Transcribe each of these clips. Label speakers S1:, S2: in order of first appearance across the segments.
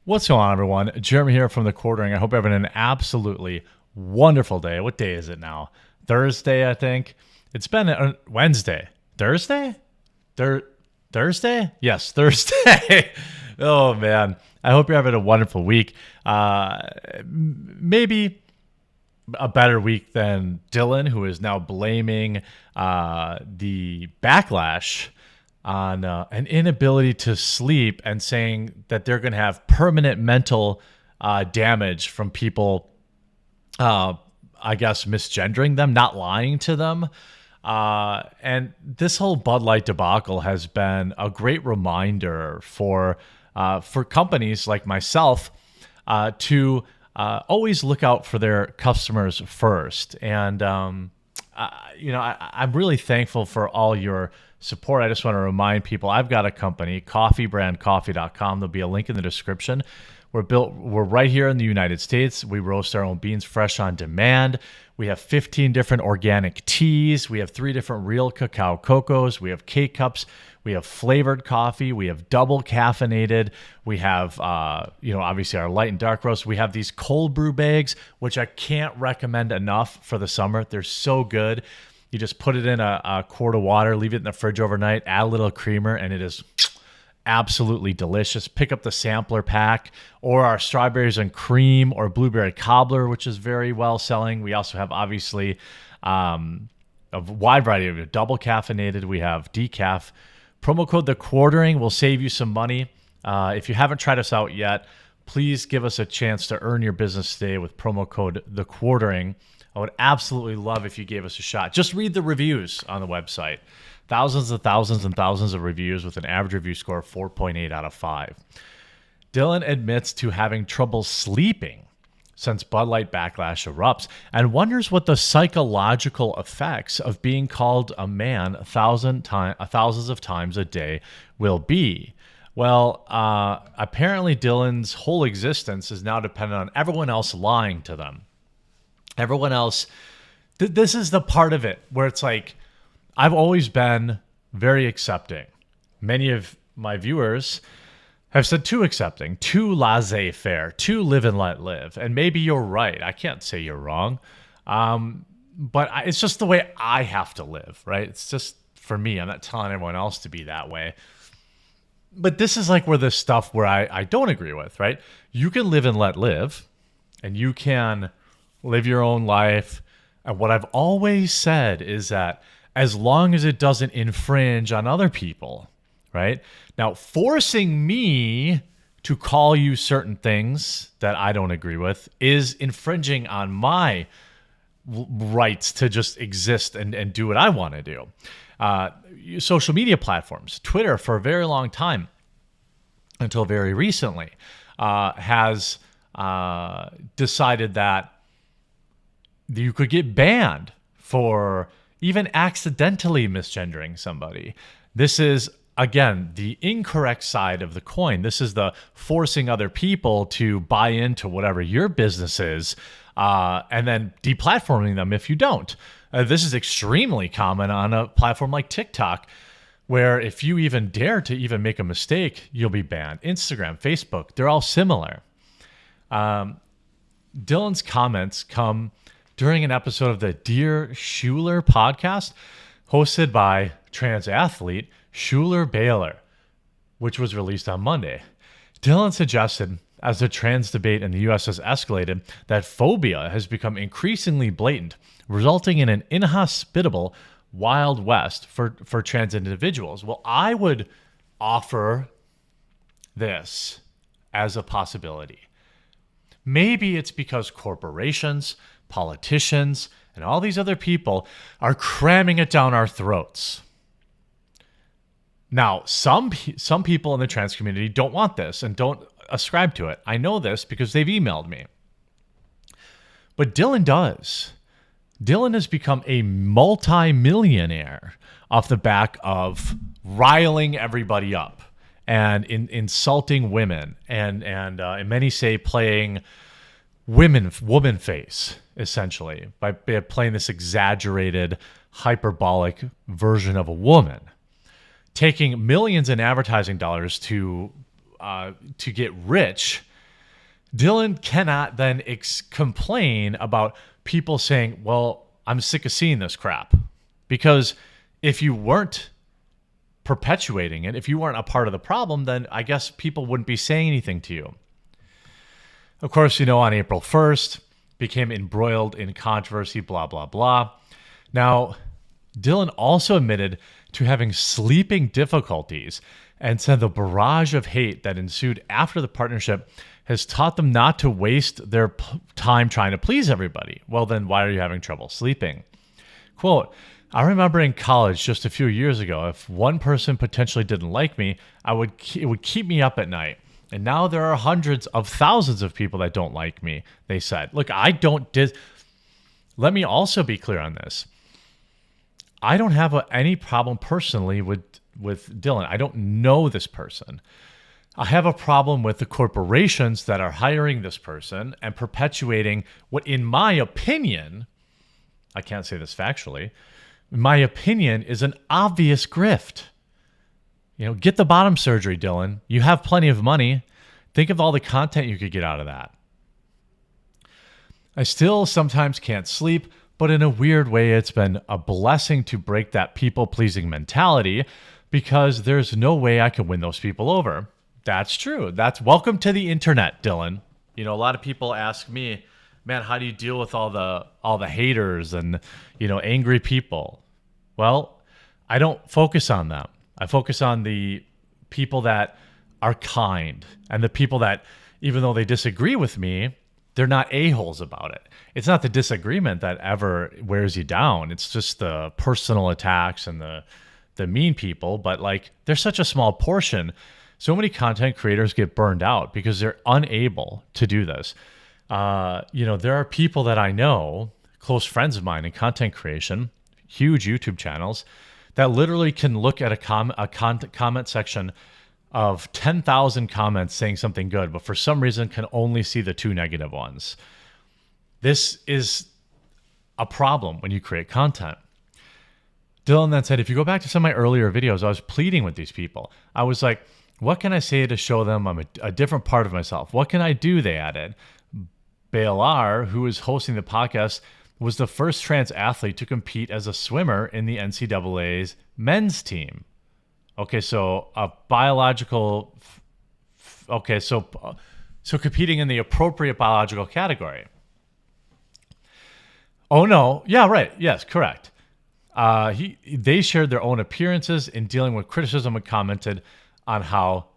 S1: What's going on, everyone? Jeremy here from The Quartering. I hope you're having an absolutely wonderful day. What day is it now? Thursday, I think. It's been Wednesday. Thursday? Thursday? Yes, Thursday. Oh, man. I hope you're having a wonderful week. Maybe a better week than Dylan, who is now blaming the backlash on an inability to sleep and saying that they're going to have permanent mental damage from people, I guess, misgendering them, not lying to them. And this whole Bud Light debacle has been a great reminder for companies like myself to always look out for their customers first. And, I'm really thankful for all your support. I just want to remind people, I've got a company, coffeebrandcoffee.com. There'll be a link in the description. We're right here in the United States. We roast our own beans fresh on demand. We have 15 different organic teas. We have 3 different real cacao cocos. We have K-Cups. We have flavored coffee. We have double caffeinated. We have, obviously our light and dark roast. We have these cold brew bags, which I can't recommend enough for the summer. They're so good. You just put it in a quart of water, leave it in the fridge overnight, add a little creamer, and it is absolutely delicious. Pick up the sampler pack or our strawberries and cream or blueberry cobbler, which is very well selling. We also have, obviously, a wide variety of double caffeinated. We have decaf. Promo code The Quartering will save you some money. If you haven't tried us out yet, please give us a chance to earn your business today with promo code The Quartering. I would absolutely love if you gave us a shot. Just read the reviews on the website. Thousands and thousands and thousands of reviews with an average review score of 4.8 out of 5. Dylan admits to having trouble sleeping since Bud Light backlash erupts and wonders what the psychological effects of being called a man thousands of times a day will be. Well, apparently Dylan's whole existence is now dependent on everyone else lying to them. Everyone else, this is the part of it where it's like, I've always been very accepting. Many of my viewers have said too accepting, too laissez-faire, too live and let live. And maybe you're right. I can't say you're wrong. But it's just the way I have to live, right? It's just for me. I'm not telling everyone else to be that way. But this is like where the stuff where I don't agree with, right? You can live and let live, and you can live your own life. And what I've always said is that as long as it doesn't infringe on other people, right? Now, forcing me to call you certain things that I don't agree with is infringing on my rights to just exist and do what I want to do. Social media platforms, Twitter for a very long time, until very recently, has decided that you could get banned for even accidentally misgendering somebody. This is, again, the incorrect side of the coin. This is the forcing other people to buy into whatever your business is and then deplatforming them if you don't. This is extremely common on a platform like TikTok, where if you even dare to even make a mistake, you'll be banned. Instagram, Facebook, they're all similar. Dylan's comments come during an episode of the Dear Schuler podcast, hosted by trans athlete Schuler Baylor, which was released on Monday. Dylan suggested, as the trans debate in the U.S. has escalated, that phobia has become increasingly blatant, resulting in an inhospitable Wild West for trans individuals. Well, I would offer this as a possibility. Maybe it's because corporations, politicians, and all these other people are cramming it down our throats. Now, some people in the trans community don't want this and don't ascribe to it. I know this because they've emailed me. But Dylan does. Dylan has become a multi-millionaire off the back of riling everybody up and insulting women and many say playing woman face, essentially, by playing this exaggerated, hyperbolic version of a woman, taking millions in advertising dollars to get rich Dylan cannot then complain about people saying, well, I'm sick of seeing this crap. Because if you weren't perpetuating it, if you weren't a part of the problem, then I guess people wouldn't be saying anything to you. Of course, on April 1st, became embroiled in controversy, blah, blah, blah. Now, Dylan also admitted to having sleeping difficulties and said the barrage of hate that ensued after the partnership has taught them not to waste their time trying to please everybody. Well, then why are you having trouble sleeping? Quote, I remember in college just a few years ago, if one person potentially didn't like me, it would keep me up at night. And now there are hundreds of thousands of people that don't like me, they said. Look, let me also be clear on this. I don't have any problem personally with Dylan. I don't know this person. I have a problem with the corporations that are hiring this person and perpetuating what, in my opinion, I can't say this factually, in my opinion, is an obvious grift. Get the bottom surgery, Dylan. You have plenty of money. Think of all the content you could get out of that. I still sometimes can't sleep, but in a weird way, it's been a blessing to break that people-pleasing mentality because there's no way I can win those people over. That's true. That's welcome to the internet, Dylan. A lot of people ask me, man, how do you deal with all the haters and, angry people? Well, I don't focus on them. I focus on the people that are kind and the people that, even though they disagree with me, they're not a-holes about it. It's not the disagreement that ever wears you down. It's just the personal attacks and the mean people. But there's such a small portion. So many content creators get burned out because they're unable to do this. There are people that I know, close friends of mine in content creation, huge YouTube channels, that literally can look at a comment section of 10,000 comments saying something good, but for some reason can only see the 2 negative ones. This is a problem when you create content. Dylan then said, if you go back to some of my earlier videos, I was pleading with these people. I was like, what can I say to show them I'm a different part of myself? What can I do? They added. Bailar, who is hosting the podcast, was the first trans athlete to compete as a swimmer in the NCAA's men's team. Okay, so a biological. Okay, so competing in the appropriate biological category. Oh no, yeah, right, yes, correct. They shared their own appearances in dealing with criticism and commented on how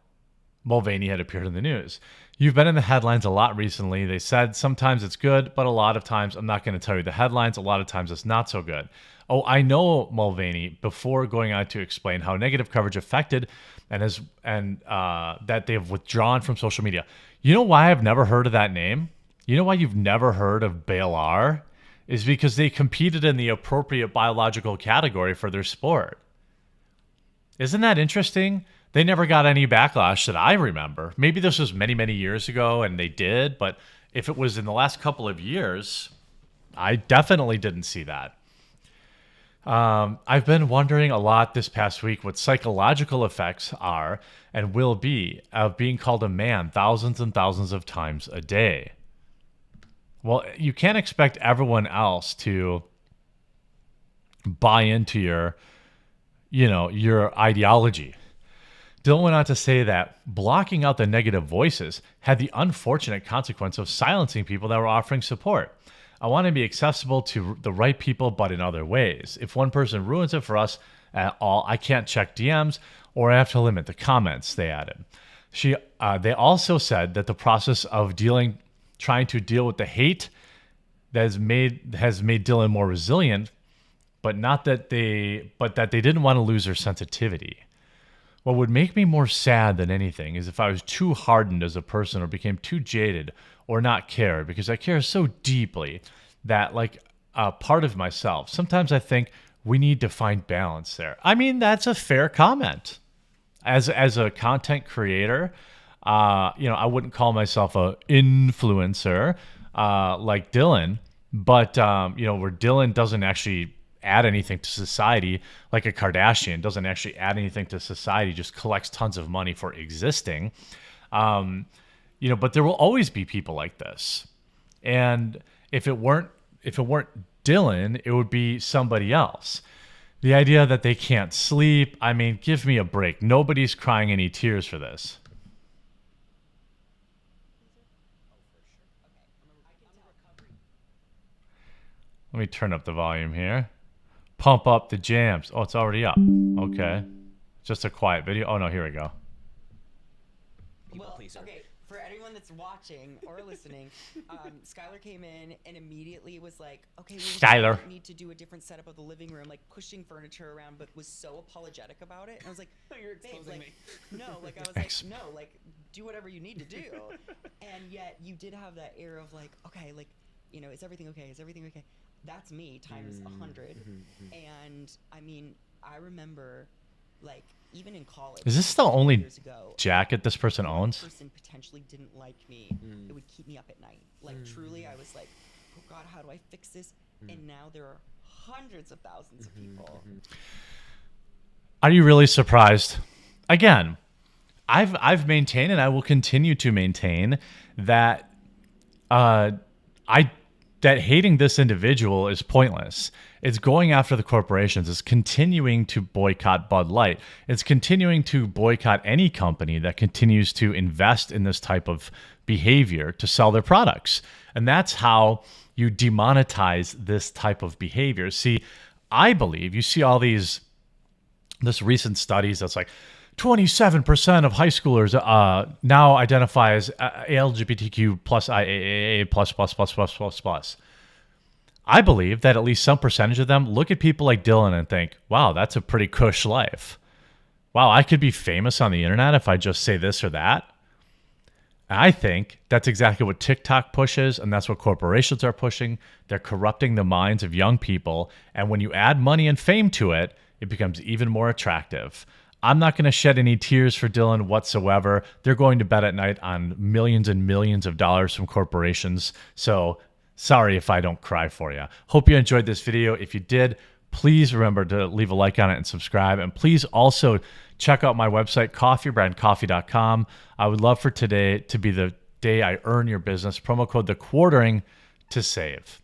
S1: Mulvaney had appeared in the news. You've been in the headlines a lot recently. They said sometimes it's good, but a lot of times, I'm not going to tell you the headlines, a lot of times it's not so good. Oh, I know Mulvaney before going on to explain how negative coverage affected and that they've withdrawn from social media. You know why I've never heard of that name? You know why you've never heard of Bailar? Is because they competed in the appropriate biological category for their sport. Isn't that interesting? They never got any backlash that I remember. Maybe this was many, many years ago and they did, but if it was in the last couple of years, I definitely didn't see that. I've been wondering a lot this past week what psychological effects are and will be of being called a man thousands and thousands of times a day. Well, you can't expect everyone else to buy into your ideology. Dylan went on to say that blocking out the negative voices had the unfortunate consequence of silencing people that were offering support. I want to be accessible to the right people, but in other ways. If one person ruins it for us at all, I can't check DMs or I have to limit the comments, they added. They also said that the process of trying to deal with the hate that has made Dylan more resilient, but that they didn't want to lose their sensitivity. What would make me more sad than anything is if I was too hardened as a person or became too jaded or not care, because I care so deeply that a part of myself. Sometimes I think we need to find balance there. I mean, that's a fair comment. As a content creator, I wouldn't call myself a influencer like Dylan, but where Dylan doesn't actually add anything to society, like a Kardashian doesn't actually add anything to society, just collects tons of money for existing. but there will always be people like this. And if it weren't Dylan, it would be somebody else. The idea that they can't sleep, I mean, give me a break. Nobody's crying any tears for this. Let me turn up the volume here. Pump up the jams. Oh, it's already up. Okay. Just a quiet video. Oh, no, here we go.
S2: Well, okay, for anyone that's watching or listening, Skylar came in and immediately was like, okay, we need to do a different setup of the living room, like pushing furniture around, but was so apologetic about it. And I was like,
S3: you're exposing me.
S2: No, like, I was like, no, like, do whatever you need to do. And yet you did have that air of like, okay, like, is everything okay? Is everything okay? That's me times 100. And I mean, I remember, like, even in college.
S1: Is this the only jacket this person owns?
S2: This person potentially didn't like me. It would keep me up at night. Like, truly, I was like, oh God, how do I fix this? And now there are hundreds of thousands of people.
S1: Are you really surprised? Again, I've maintained, and I will continue to maintain that that hating this individual is pointless. It's going after the corporations. It's continuing to boycott Bud Light. It's continuing to boycott any company that continues to invest in this type of behavior to sell their products. And that's how you demonetize this type of behavior. See, I believe you see all this recent studies that's like 27% of high schoolers now identify as LGBTQ plus IAA plus. I believe that at least some percentage of them look at people like Dylan and think, wow, that's a pretty cush life. Wow, I could be famous on the internet if I just say this or that. I think that's exactly what TikTok pushes, and that's what corporations are pushing. They're corrupting the minds of young people, and when you add money and fame to it, it becomes even more attractive. I'm not going to shed any tears for Dylan whatsoever. They're going to bed at night on millions and millions of dollars from corporations. So sorry if I don't cry for you. Hope you enjoyed this video. If you did, please remember to leave a like on it and subscribe. And please also check out my website, coffeebrandcoffee.com. I would love for today to be the day I earn your business. Promo code TheQuartering to save.